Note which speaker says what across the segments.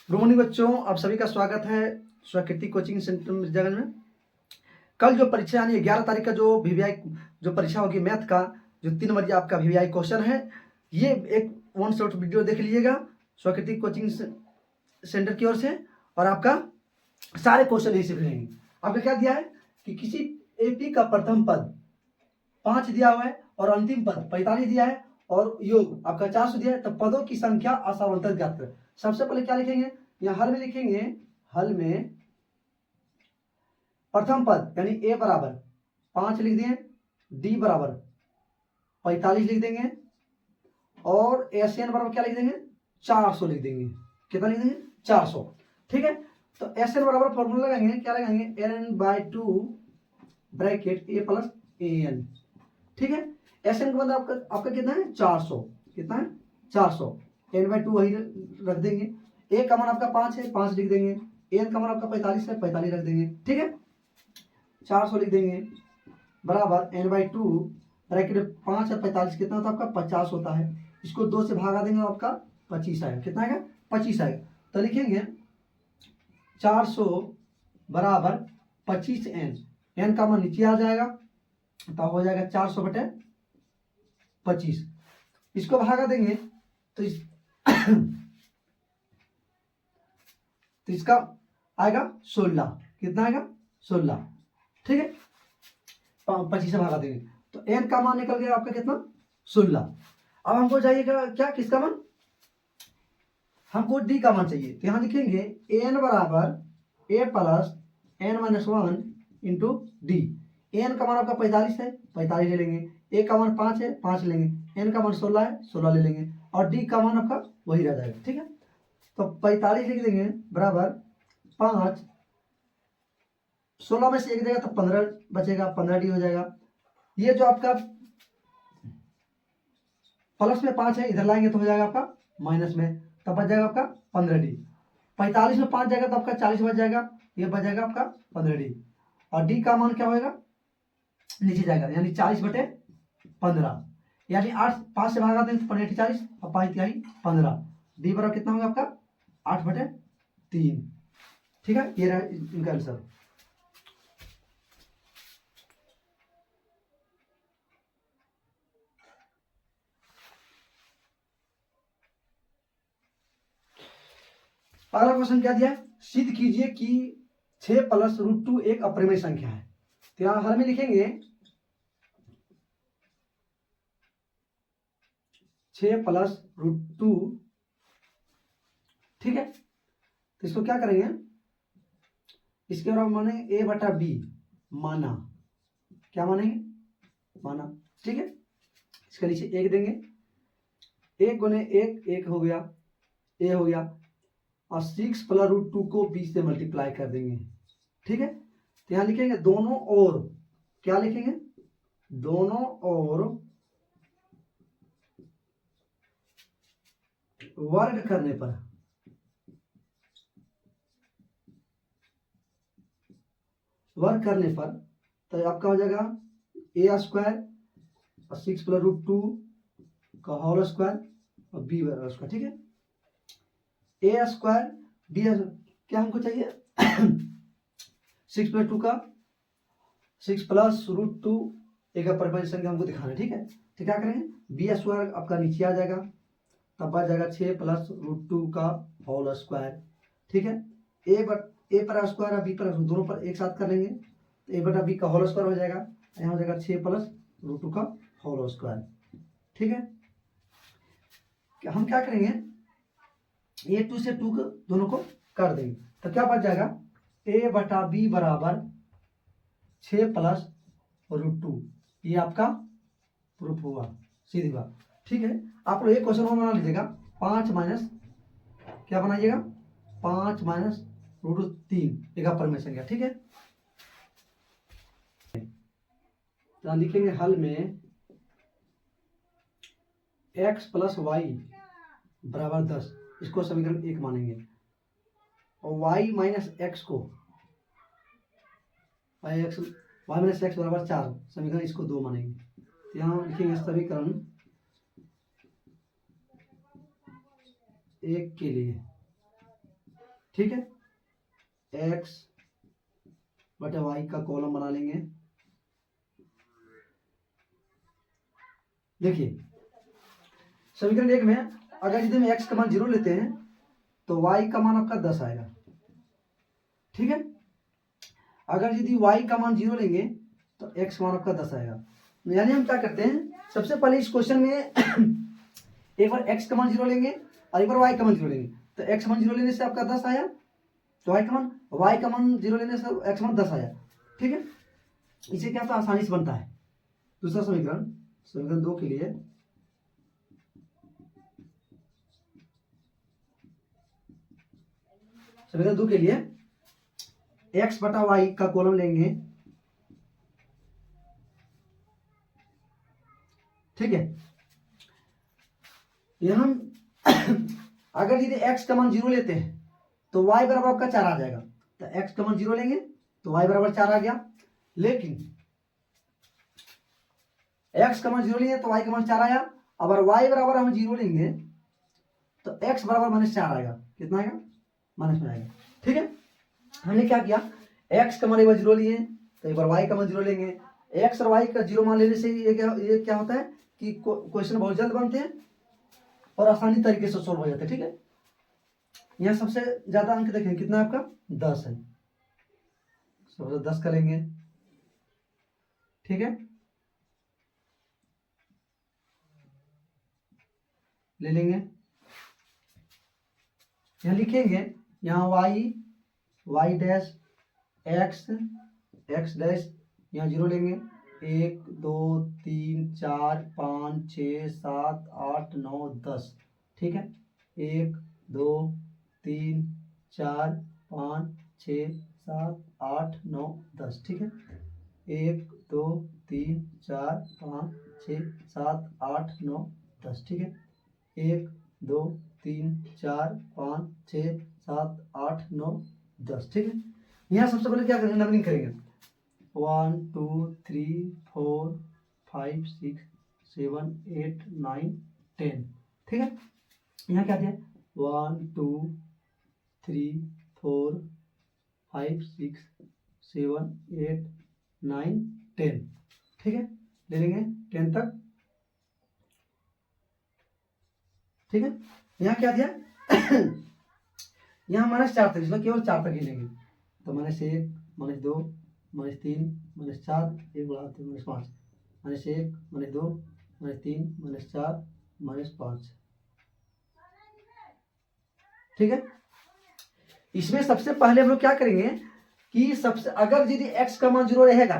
Speaker 1: Good morning बच्चों, आप सभी का स्वागत है स्वाकृति कोचिंग सेंटर जगह में। कल जो परीक्षा यानी 11 तारीख का जो वीवीआई जो परीक्षा होगी मैथ का, जो 3 नंबर आपका वीवीआई क्वेश्चन है, ये एक वन शॉट वीडियो देख लीजिएगा स्वाकृति कोचिंग सेंटर की ओर से। और आपका सारे क्वेश्चन यही से मिलेंगे। आपका क्या दिया है कि किसी एपी का प्रथम पद 5 दिया हुआ है और अंतिम पद 45 दिया है और योग आपका 400 दिया है, तो पदों की संख्या असावंतर ज्ञात करें। सबसे पहले क्या लिखेंगे, या हल में लिखेंगे, हल में प्रथम पद यानी ए बराबर 5 लिख दिए, डी बराबर 45 लिख देंगे और एस एन बराबर क्या लिख देंगे 400 लिख देंगे। कितना लिख देंगे 400। ठीक है, तो एस एन बराबर फॉर्मूला लगाएंगे, क्या लगाएंगे ln/2 bracket A plus A N. ठीक है, एस एन का मतलब आपका कितना है 400। कितना है 400। n/2 वही रख देंगे। ए का मान आपका 5 है, 5 लिख देंगे। एन का मान आपका 45 है, 45 रख देंगे। ठीक है, 400 लिख देंगे बराबर n/2 ब्रैकेट 5 और 45 कितना होता है आपका 50 होता है। इसको 2 से भागा देंगे आपका 25 आएगा। कितना आएगा 25 आएगा। तो लिखेंगे 400 बराबर 25 एन का मान नीचे आ जाएगा तो हो जाएगा 400/25। इसको भागा देंगे तो तो इसका आएगा 16। कितना आएगा 16। ठीक है, 25 से भागा देंगे तो एन का मान निकल गया आपका कितना 16। अब हमको चाहिएगा क्या, किसका मान, हमको डी का मान चाहिए। तो यहां लिखेंगे एन बराबर A plus n-1 into D. N का मान आपका 45 है, 45 ले लेंगे। ए का मान 5 है, 5 लेंगे। एन का मान 16 है, 16 ले लेंगे और डी का मान आपका वही रह जाएगा। ठीक है, तो 45 लिख देंगे बराबर 5, 16 में से एक जाएगा तो 15 बचेगा, 15 डी हो जाएगा। ये जो आपका प्लस में 5 है इधर लाएंगे तो हो जाएगा आपका माइनस में, तब बच जाएगा आपका 15 डी। 45 में 5 जाएगा तो आपका 40 बच जाएगा, ये बच जाएगा आपका 15 डी। और डी का मान क्या होगा नीचे जाएगा यानी 40/15 यानी 8 5 से भागा देंगे तो 15 और 5 तिहाई 15। डी बराबर कितना होगा आपका 8/3। ठीक है, ये रहा इनका आंसर। अगला क्वेश्चन क्या दिया है, सिद्ध कीजिए कि 6 + √2 एक अप्रिमेय संख्या है। तो यहां हल में लिखेंगे 6 + √2। ठीक है, तो इसको क्या करेंगे, इसके बराबर मानेंगे a/b माना। क्या मानेंगे माना। ठीक है, इसके नीचे 1 देंगे, 1 गुने 1 1 हो गया, ए हो गया और 6 + √2 को 20 से मल्टीप्लाई कर देंगे। ठीक है, तो यहां लिखेंगे दोनों ओर, क्या लिखेंगे दोनों ओर वर्ग करने पर, वर्ग करने पर तो आपका हो जाएगा a² और 6 + √2 का होल स्क्वायर और b बराबर स्क्वायर। ठीक है, a² b क्या हमको चाहिए 6 + 2 का 6 + √2 एक अप्रिमेय संख्या हमको दिखाना है। ठीक है, तो क्या करेंगे b² आपका नीचे आ जाएगा तब बच जाएगा 6 + √2 का होल स्क्वायर। ठीक है, a पर स्क्वायर और b पर दोनों पर एक साथ कर लेंगे तो a/b का होल स्क्वायर हो जाएगा, यहाँ हो जाएगा 6 + √2 का होल स्क्वायर। ठीक है, हम क्या करेंगे ये 2 से 2 को दोनों को कर देंगे तो क्या बच जाएगा a/b बराबर 6 + √2। ये आपका प्रूफ हुआ, सीधी बात। ठीक है, आप लोग एक क्वेश्चन और बना लीजिएगा, 5 माइनस क्या बनाइएगा 5 माइनस √3 एक अप्रिमेय संख्या। ठीक है, तो लिखेंगे हल में x + y बराबर 10, इसको समीकरण 1 मानेंगे और y - x को y - x बराबर 4 समीकरण इसको 2 मानेंगे। तो यहाँ लिखेंगे समीकरण 1 के लिए ठीक है, एक्स बटे वाई का कॉलम बना लेंगे। देखिए समीकरण 1 में अगर यदि हम एक्स का मान 0 लेते हैं तो वाई का मान आपका 10 आएगा। ठीक है, अगर यदि वाई का मान 0 लेंगे तो एक्स का मान आपका 10 आएगा। यानी हम क्या करते हैं, सबसे पहले इस क्वेश्चन में एक बार एक्स का मान 0 लेंगे और एक बार वाई का मान 0 लेंगे। तो एक्स मान 0 लेने से आपका 10 आया, तो वाई का मान 0 लेने से एक्स मान 10 आया। ठीक है, इसे क्या तो आसानी से बनता है। दूसरा समीकरण, समीकरण 2 के लिए समीकरण 2 के लिए एक्स बटा वाई का कॉलम लेंगे। ठीक है, यहां अगर यदि एक्स का मान 0 लेते हैं तो y बराबर आपका 4 आ जाएगा। तो x का मान 0 लेंगे तो y बराबर 4 आ गया। लेकिन x का मान 0 लेंगे तो y का मान 4 आया। अगर y बराबर हम 0 लेंगे तो x बराबर -4 आएगा। कितना आएगा? माइनस में आएगा। ठीक है, हमने क्या किया, x का मान एक बार 0 लिए तो एक बार y का मान 0 लेंगे। x और y का 0 मान लेने से ये क्या होता है कि क्वेश्चन बहुत जल्द बनते हैं और आसानी तरीके से सोल्व हो जाते हैं। ठीक है, यहाँ सबसे ज्यादा अंक देखें कितना आपका 10 है, सबसे 10 करेंगे। ठीक है, ले लेंगे, यहाँ लिखेंगे, यहाँ y डैश x डैश, यहाँ 0 लेंगे। 1 2 3 4 5 6 7 8 9 10। ठीक है, 1 2 3 4 5 6 7 8 9 10। ठीक है, 1 2 3 4 5 6 7 8 9 10। ठीक है, 1 2 3 4 5 6 7 8 9 10। ठीक है, यहाँ सबसे पहले क्या करेंगे, नंबरिंग करेंगे। 1 2 3 4 5 6 7 8 9 10। ठीक है, यहाँ क्या दिया, 1 2 3 4 5 6 7 8 9 10। ठीक है, ले लेंगे 10 तक। ठीक है, यहाँ क्या दिया यहाँ -4 तक, इसमें केवल 4 तक ही लेंगे। तो -1 -2 -3 -4, एक बढ़ाते -5, -1 -2 -3 -4 -5। ठीक है, इसमें सबसे पहले हम लोग क्या करेंगे कि सबसे अगर यदि x का मान 0 रहेगा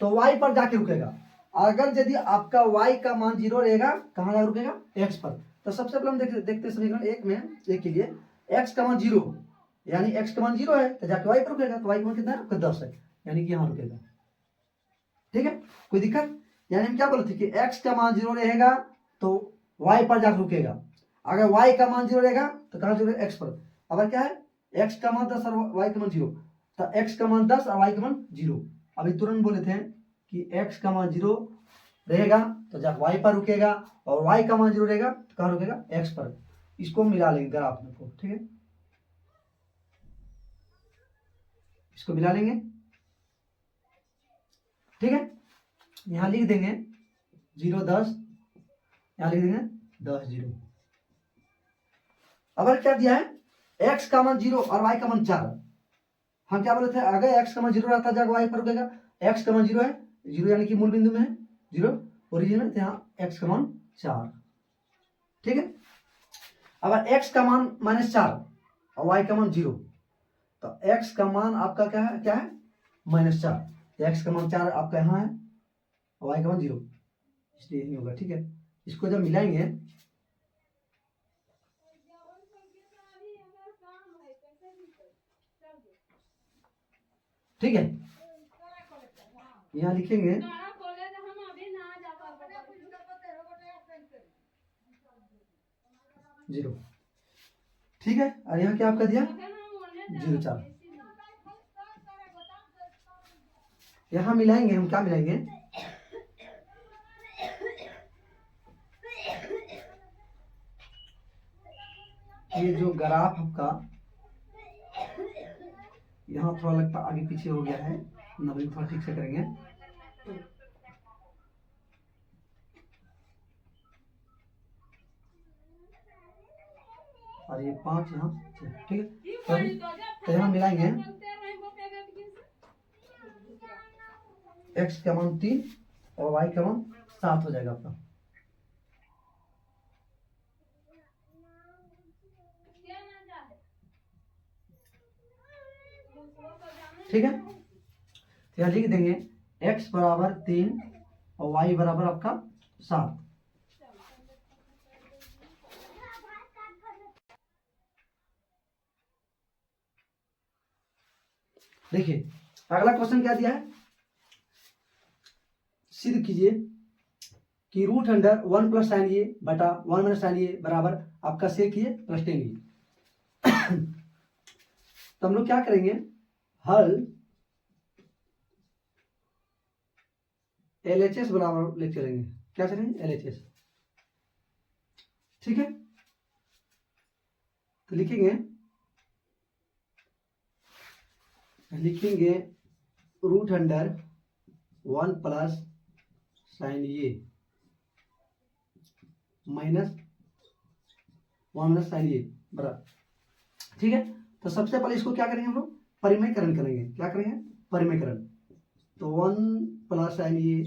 Speaker 1: तो y पर जाके रुकेगा। अगर यदि आपका y का मान 0 रहेगा, कहाँ जाकर रुकेगा, x पर। तो सबसे पहले हम देखते हैं समीकरण 1 में, एक के लिए x का मान 0, यानी x का मान 0 है तो जाके y पर रुकेगा। तो y का मान कितना है आपका 10 है, यानी कि यहाँ रुकेगा। ठीक है, कोई दिक्कत? यानी हम क्या बोले थे कि x का मान 0 रहेगा तो y पर जाकर रुकेगा। अगर y का मान 0 रहेगा तो कहाँ रुकेगा, x पर। अगर क्या है, x का मान 10 और y का मान 0, तो x का मान 10 और y का मान 0। अभी तुरंत बोले थे कि x का मान 0 रहेगा तो जाकर y पर रुकेगा, और y का मान 0 रहेगा तो कहाँ रुकेगा, x पर। इसको मिला लेंगे ग्राफ में को। ठीक है, इसको मिला लेंगे। ठीक है, यहाँ लिख देंगे 0 10, यहाँ लिख देंगे 10 0। अगर क्या दिया है, x का मान 0 और y का मान 4। हम क्या बोले थे, अगर x का मान 0 रहता जाकर y पर रुकेगा। x का मान 0 है, 0 यानी कि मूल बिंदु में है 0, ओरिजिन में, तो यहाँ x का मान 4। ठीक है, अगर x का मान -4 और y का मान 0, तो x का मान आपका क्या है, -4। x का मान 4 आपका यहाँ है और y का मान 0, इसलिए यही होगा। ठीक है, इसको जब मिलाएंगे, ठीक है, यहाँ लिखेंगे 0। ठीक है, और यहाँ क्या आपका दिया 0 4। यहाँ मिलाएंगे, हम क्या मिलाएंगे, ये जो ग्राफ आपका यहाँ थोड़ा लगता आगे पीछे हो गया है, नंबरिंग थोड़ा ठीक से करेंगे। और ये 5 यहाँ, ठीक है। तो यहाँ मिलाएंगे x का मान 3 और y का मान 7 हो जाएगा आपका। ठीक है, तो यहाँ लिख देंगे x बराबर 3 और y बराबर आपका 7। देखिए अगला क्वेश्चन क्या दिया है, सिद्ध कीजिए कि रूट अंडर 1 प्लस साइन ए बटा 1 माइनस साइन ए बराबर आपका सेक ए प्लस टेन ए। तो हम लोग क्या करेंगे, हल LHS बराबर लिख चलेंगे। क्या करेंगे, LHS। ठीक है, तो लिखेंगे रूट अंडर 1 प्लस साइन ए माइनस 1 माइनस साइन ए बराबर। ठीक है, तो सबसे पहले इसको क्या करेंगे हम लोग, परिमयकरण करेंगे। क्या करेंगे, परिमयकरण। तो 1 प्लस साइन ए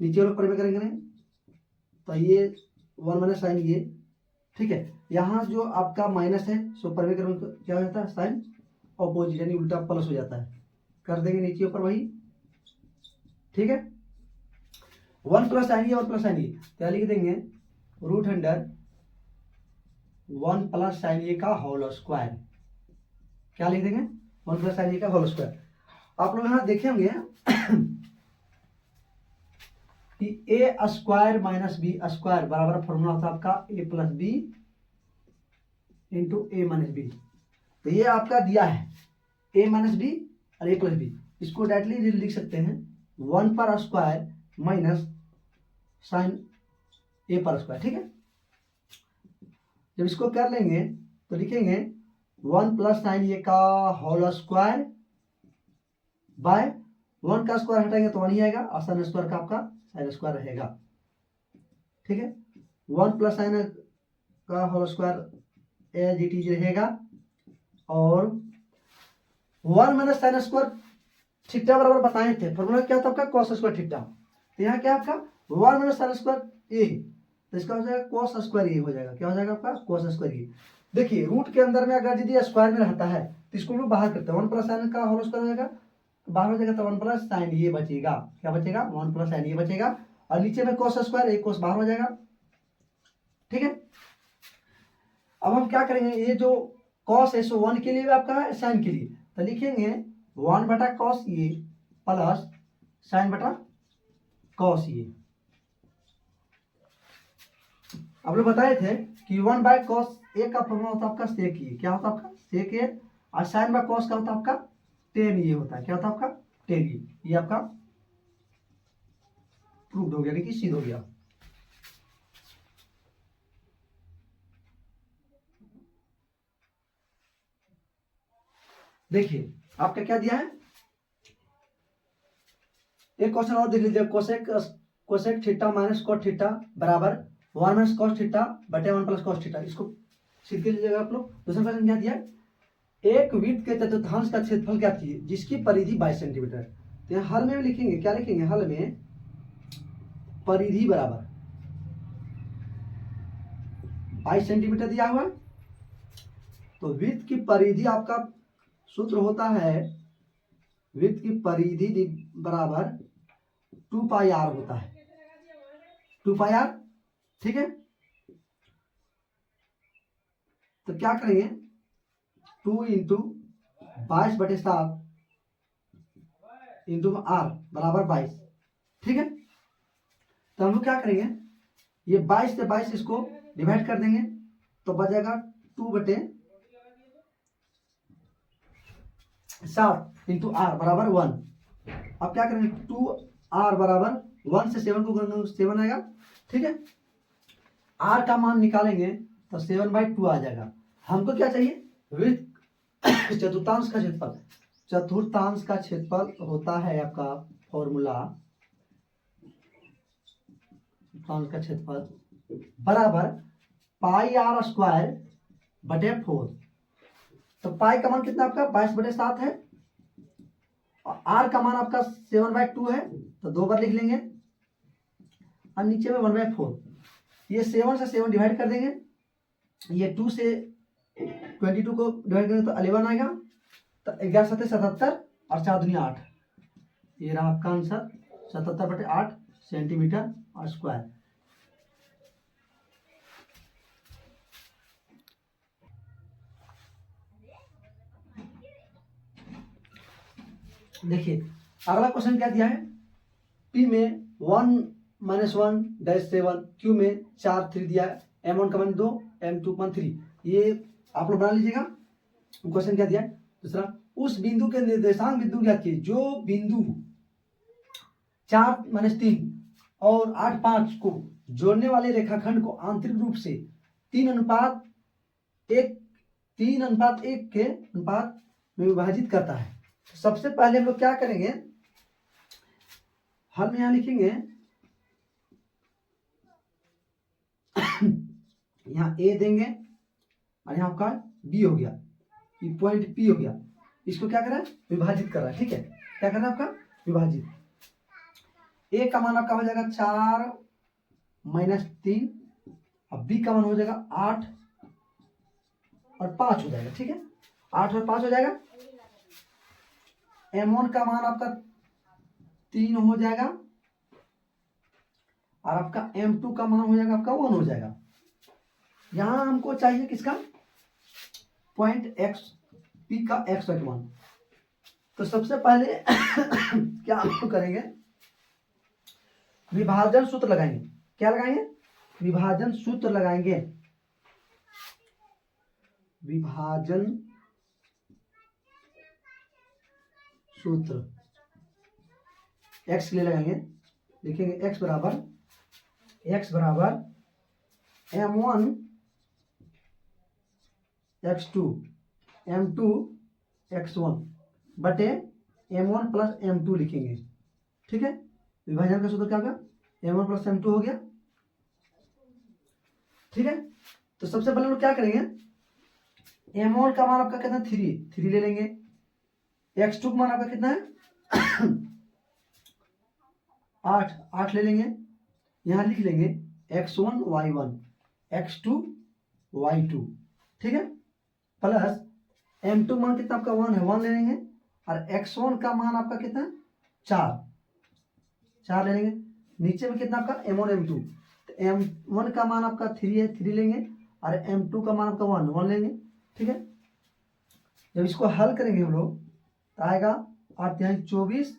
Speaker 1: नीचे वाला परिमयकरण करेंगे, तो ये 1 माइनस साइन ए। ठीक है, यहाँ जो आपका माइनस है सो परिमयकरण क्या हो जाता है, साइन ऑपोजिट यानी उल्टा प्लस हो जाता है। कर देंगे नीचे ऊपर वही। ठीक है, 1 प्लस साइन ए 1 प्लस साइन ए, क्या लिख देंगे, रूट अंडर 1 प्लस साइन ए का होल स्क्वायर। क्या लिख देंगे, 1 प्लस साइन ए का होल स्क्वायर। आप लोग यहाँ देखे होंगे कि ए स्क्वायर माइनस बी स्क्वायर बराबर फॉर्मूला होता है आपका ए प्लस बी इंटू ए माइनस बी। तो ये आपका दिया है ए माइनस बी और ए प्लस बी, इसको डायरेक्टली लिख सकते हैं 1 पर स्क्वायर माइनस साइन ए पर स्क्वायर। ठीक है, जब इसको कर लेंगे तो लिखेंगे 1 प्लस साइन ए का होल स्क्वायर बाय 1 का स्क्वायर हटाएंगे तो 1 ही आएगा और साइन स्क्वायर का आपका साइन स्क्वायर रहेगा। ठीक है, 1 प्लस साइन का whole square as it is रहेगा और 1 माइनस साइन स्क्वायर थीटा बराबर बताए थे, फॉर्मूला क्या था आपका, कॉस स्क्वायर थीटा। तो यहाँ क्या आपका 1 माइनस साइन स्क्वायर ए, तो इसका हो जाएगा कॉस स्क्वायर ए हो जाएगा। क्या हो जाएगा आपका, कॉस स्क्वायर ए। देखिए रूट के अंदर में अगर यदि स्क्वायर में रहता है तो इसको लोग बाहर करते हैं, 1 प्लस साइन का होल स्क्वायर हो जाएगा, बाहर हो जाएगा तो 1 प्लस साइन ए बचेगा। क्या बचेगा, 1 प्लस साइन ए बचेगा और नीचे में कॉस स्क्वायर, एक कॉस बाहर हो जाएगा। ठीक है, अब हम क्या करेंगे, ये जो कॉस है सो 1 के लिए आपका है, साइन के लिए, तो लिखेंगे 1 बटा कॉस ए प्लस साइन बटा कॉस ए। आप लोग बताए थे कि 1 बाय कॉस ए का फॉर्मूला होता है आपका सेक ए। क्या होता है आपका, सेक ए, और साइन बाय कॉस का होता है आपका टेन ए होता है। क्या होता है आपका, टेन ए। ये आपका प्रूव हो गया, यानी कि सिद्ध हो गया। देखिए आपका क्या दिया है, एक क्वेश्चन और देख लीजिए, cosec theta minus cot theta बराबर 1 माइनस कॉस थीटा बटे 1 प्लस कॉस थीटा। इसको सीध के लीजिएगा आप लोग। दूसरा क्वेश्चन क्या दिया है, एक वृत्त के चतुर्थांश का क्षेत्रफल क्या चाहिए जिसकी परिधि 22 सेंटीमीटर। तो यहाँ हल में लिखेंगे, क्या लिखेंगे, हल में परिधि बराबर 22 सेंटीमीटर दिया हुआ। तो वृत्त की परिधि आपका सूत्र होता है, वृत्त की परिधि बराबर 2 पाई आर होता है, 2 पाई आर। ठीक है, तो क्या करेंगे, 2 इंटू 22 बटे 7 इंटू आर बराबर 22। ठीक है, तो हम लोग क्या करेंगे, ये 22 से 22 इसको डिवाइड कर देंगे तो बचेगा 2 बटे 7 इंटू आर बराबर 1। अब क्या करेंगे, 2 आर बराबर 1 से 7 को गुणा 7 आएगा। ठीक है, आर का मान निकालेंगे तो 7/2 आ जाएगा। हमको क्या चाहिए, वृत्त चतुर्थांश का क्षेत्रफल। चतुर्थांश का क्षेत्रफल होता है आपका फॉर्मूला, चतुर्थांश का क्षेत्रफल बराबर पाई आर स्क्वायर बटे 4। तो पाई का मान कितना आपका 22/7 है और आर का मान आपका 7/2 है, तो 2 बार लिख लेंगे और नीचे में 1/4। ये 7 से 7 डिवाइड कर देंगे, ये 2 से 22 को डिवाइड करेंगे तो 11 आएगा, तो 11 7 77 और 4 दूनी 8। ये रहा आपका आंसर 77/8 सेंटीमीटर स्क्वायर। देखिए अगला क्वेश्चन क्या दिया है, P में 1-1-7, Q में 4 3 दिया है, M1 का मान 2, M2 का मान 3। ये आप लोग बना लीजिएगा। क्वेश्चन क्या दिया है दूसरा, उस बिंदु के निर्देशांक बिंदु ज्ञात कीजिए जो बिंदु 4-3 और 8-5 को जोड़ने वाले रेखाखंड को आंतरिक रूप से 3:1 के अनुपात में विभाजित करता है। सबसे पहले हम लोग क्या करेंगे, हम यहां लिखेंगे यहां ए देंगे और यहां आपका बी हो गया, ये पॉइंट पी हो गया, इसको क्या कर रहा है विभाजित कर रहा है। ठीक है, क्या करना है आपका विभाजित। ए का मान आपका हो जाएगा 4-3 और बी का मान हो जाएगा 8 और 5 हो जाएगा। ठीक है, 8 और 5 हो जाएगा। M1 का मान आपका 3 हो जाएगा और आपका M2 का मान हो जाएगा आपका 1 हो जाएगा। यहां हमको चाहिए किसका पॉइंट एक्स पी का एक्स मान। तो सबसे पहले क्या हम करेंगे, विभाजन सूत्र लगाएंगे। क्या लगाएंगे, विभाजन सूत्र लगाएंगे। विभाजन सूत्र x के लिए लगाएंगे, लिखेंगे x बराबर m1 x2 m2 x1 बटे m1 प्लस m2 लिखेंगे। ठीक है, विभाजन का सूत्र क्या होगा m1 प्लस m2 हो गया। ठीक है, तो सबसे पहले हम लोग क्या करेंगे, m1 का मान आपका कितना 3 ले लेंगे, x2 का मान आपका कितना है 8 ले लेंगे, यहां लिख लेंगे x1 y1 x2 y2। ठीक है, प्लस m2 मान कितना आपका 1 है, 1 ले लेंगे और x1 का मान आपका कितना 4 ले लेंगे। नीचे में कितना आपका m1 m2, तो m1 का मान आपका 3 है, 3 लेंगे और m2 का मान आपका 1 लेंगे। ठीक है, जब इसको हल करेंगे हम लोग तो आएगा 8 यहाँ 24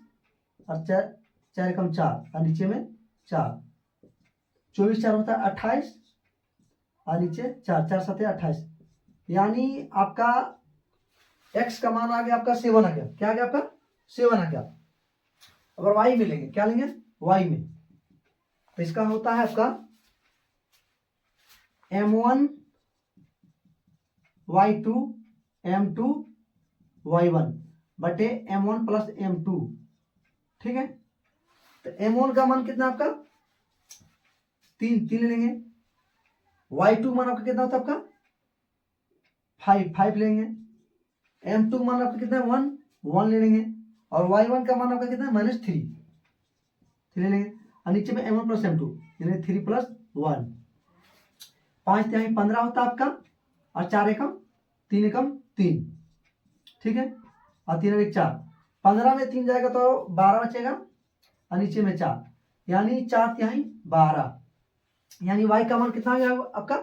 Speaker 1: और 4 कम 4 और नीचे में 4, 24 4 होता है 28 और नीचे 4 7 28, यानी आपका x का मान आ गया आपका 7 आ गया। क्या आ गया आपका 7 आ गया। अगर y में लेंगे, क्या लेंगे y में, तो इसका होता है आपका m1 y2 m2 y1 बटे m1 प्लस m2। ठीक है, तो m1 का मान कितना आपका 3 लेंगे, y2 मान आपका कितना होता है आपका 5 लेंगे, m2 मान आपका कितना है 1 ले लेंगे और y1 का मान आपका कितना है -3 ले लेंगे और नीचे में m1 प्लस m2 यानी 3 + 1, 5 3 15 होता है आपका और 4 एकम 3 एकम 3। ठीक है, और 3 1 4, 15 में 3 जाएगा तो 12 बचेगा और नीचे में 4, यानी 4 3 12, यानी y का मान कितना आ गया आपका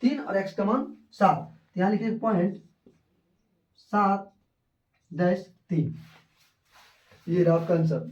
Speaker 1: 3 और x का मान 7। तो यहाँ लिखिए पॉइंट 7-3, ये रहा आपका आंसर।